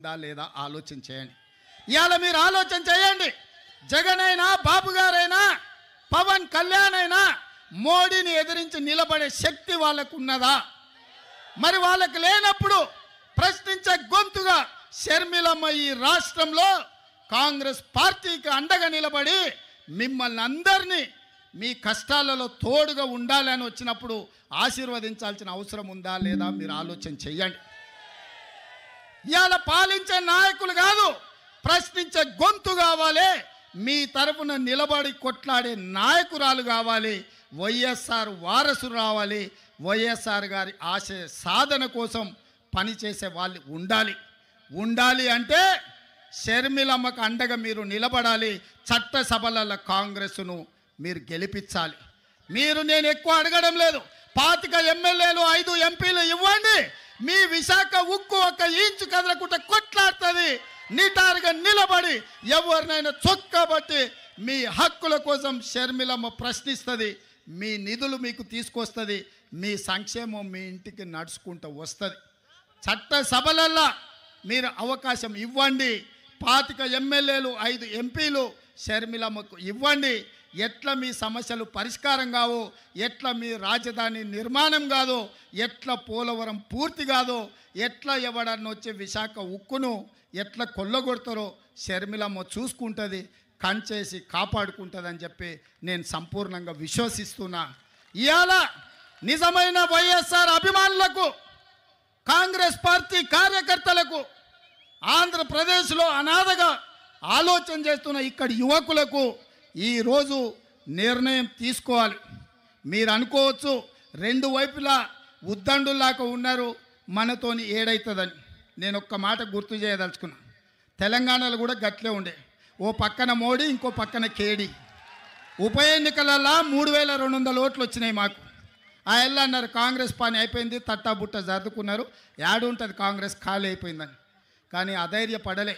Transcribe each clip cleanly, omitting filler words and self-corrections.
ఉందా లేదా ఆలోచన చేయండి. ఇవాళ మీరు ఆలోచన చేయండి. జగన్ అయినా, బాబు గారైనా, పవన్ కళ్యాణ్ అయినా మోడీని ఎదిరించి నిలబడే శక్తి వాళ్ళకు ఉన్నదా? మరి వాళ్ళకి లేనప్పుడు ప్రశ్నించే గొంతుగా షర్మిలమ్మ ఈ రాష్ట్రంలో కాంగ్రెస్ పార్టీకి అండగా నిలబడి మిమ్మల్ని అందరినీ మీ కష్టాలలో తోడుగా ఉండాలని వచ్చినప్పుడు ఆశీర్వదించాల్సిన అవసరం ఉందా లేదా మీరు ఆలోచన చెయ్యండి. ఇవాళ పాలించే నాయకులు కాదు, ప్రశ్నించే గొంతు కావాలి. మీ తరపున నిలబడి కొట్లాడే నాయకురాలు కావాలి. వైఎస్ఆర్ వారసు రావాలి. వైఎస్ఆర్ గారి ఆశయ సాధన కోసం పనిచేసే వాళ్ళు ఉండాలి అంటే షర్మిలమ్మకు అండగా మీరు నిలబడాలి. చట్టసభలలో కాంగ్రెస్ను మీరు గెలిపించాలి. నేను ఎక్కువ అడగడం లేదు. 25 ఎమ్మెల్యేలు 5 ఎంపీలు ఇవ్వండి. మీ విశాఖ ఉక్కు ఒక ఇంచు కదలకుండా కొట్లాడుతుంది. నిటారుగా నిలబడి ఎవరినైనా చొక్కాబట్టి మీ హక్కుల కోసం షర్మిలమ్మ ప్రశ్నిస్తుంది. మీ నిధులు మీకు తీసుకొస్తుంది. మీ సంక్షేమం మీ ఇంటికి నడుచుకుంటూ వస్తుంది. చట్టసభలల్లో మీరు అవకాశం ఇవ్వండి. 25 ఎమ్మెల్యేలు 5 ఎంపీలు షర్మిలమ్మకు ఇవ్వండి. ఎట్లా మీ సమస్యలు పరిష్కారం కావో, ఎట్లా మీ రాజధాని నిర్మాణం కాదో, ఎట్లా పోలవరం పూర్తి కాదో, ఎట్లా ఎవడన్నా వచ్చే విశాఖ ఉక్కును ఎట్లా కొల్లగొడతారో షర్మిలమ్మ చూసుకుంటుంది, కంచేసి కాపాడుకుంటుందని చెప్పి నేను సంపూర్ణంగా విశ్వసిస్తున్నా. ఇవాళ నిజమైన వైఎస్ఆర్ అభిమానులకు, కాంగ్రెస్ పార్టీ కార్యకర్తలకు, ఆంధ్రప్రదేశ్లో అనాథగా ఆలోచన చేస్తున్న ఇక్కడి యువకులకు ఈరోజు నిర్ణయం తీసుకోవాలి. మీరు అనుకోవచ్చు 2 వైపులా ఉద్దండులాగా ఉన్నారు, మనతోని ఏడవుతుందని. నేను ఒక్క మాట గుర్తు చేయదలుచుకున్నా. తెలంగాణలో కూడా గట్లే ఉండే. ఓ పక్కన మోడీ, ఇంకో పక్కన కేడీ. ఉప ఎన్నికలలో 3200 ఓట్లు వచ్చినాయి మాకు. ఆ ఎల్లు అన్నారు కాంగ్రెస్ పని అయిపోయింది, తట్టాబుట్ట జరుపుకున్నారు, ఉంటుంది కాంగ్రెస్ ఖాళీ అయిపోయిందని. కానీ అధైర్యపడలే,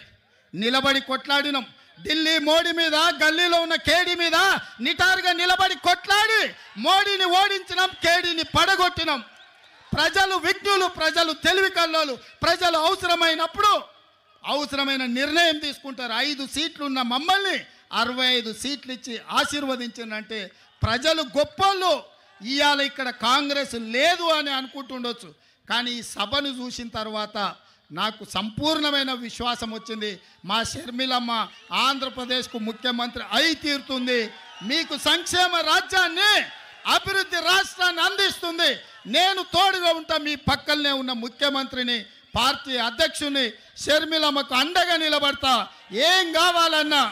నిలబడి కొట్లాడినాం. ఢిల్లీ మోడీ మీద, గల్లీలో ఉన్న కేడీ మీద నిటారుగా నిలబడి కొట్లాడి మోడీని ఓడించినాం, కేడీని పడగొట్టినాం. ప్రజలు విజ్ఞులు, ప్రజలు తెలివి కల్లోలు. ప్రజలు అవసరమైనప్పుడు అవసరమైన నిర్ణయం తీసుకుంటారు. 5 సీట్లు ఉన్న మమ్మల్ని 65 సీట్లు ఇచ్చి ఆశీర్వదించిందంటే ప్రజలు గొప్పోళ్ళు. ఇవాళ ఇక్కడ కాంగ్రెస్ లేదు అని అనుకుంటుండొచ్చు, కానీ ఈ సభను చూసిన తర్వాత నాకు సంపూర్ణమైన విశ్వాసం వచ్చింది. మా షర్మిలమ్మ ఆంధ్రప్రదేశ్కు ముఖ్యమంత్రి అయి తీరుతుంది. మీకు సంక్షేమ రాజ్యాన్ని, అభివృద్ధి రాష్ట్రాన్ని అందిస్తుంది. నేను తోడుగా ఉంటా. మీ పక్కనే ఉన్న ముఖ్యమంత్రిని, పార్టీ అధ్యక్షుని షర్మిలమ్మకు అండగా నిలబడతా. ఏం కావాలన్నా